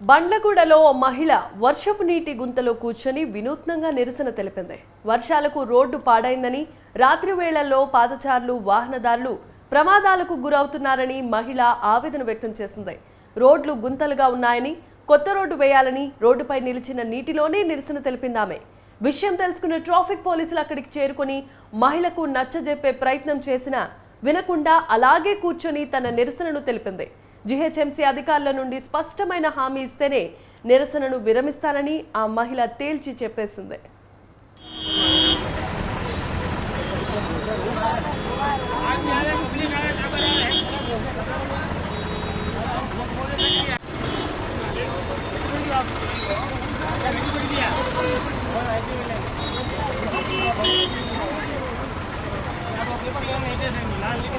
బండ్లగూడలో ఓ మహిళ వర్షపు నీటి గుంతలో కూర్చొని వినూత్నంగా నిరసన తెలిపింది. వర్షాలకు రోడ్డు పాడైందని, రాత్రి వేళల్లో పాదచారులు, వాహనదారులు ప్రమాదాలకు గురవుతున్నారని మహిళ ఆవేదన వ్యక్తం చేసింది. రోడ్లు గుంతలుగా ఉన్నాయని, కొత్త రోడ్డు వేయాలని రోడ్డుపై నిలిచిన నీటిలోనే నిరసన తెలిపిందామె. విషయం తెలుసుకున్న ట్రాఫిక్ పోలీసులు అక్కడికి చేరుకొని మహిళకు నచ్చజెప్పే ప్రయత్నం చేసినా వినకుండా అలాగే కూర్చొని తన నిరసనను తెలిపింది. జీహెచ్ఎంసీ అధికారుల నుండి స్పష్టమైన హామీ ఇస్తేనే నిరసనను విరమిస్తానని ఆ మహిళ తేల్చి చెప్పేసింది. आज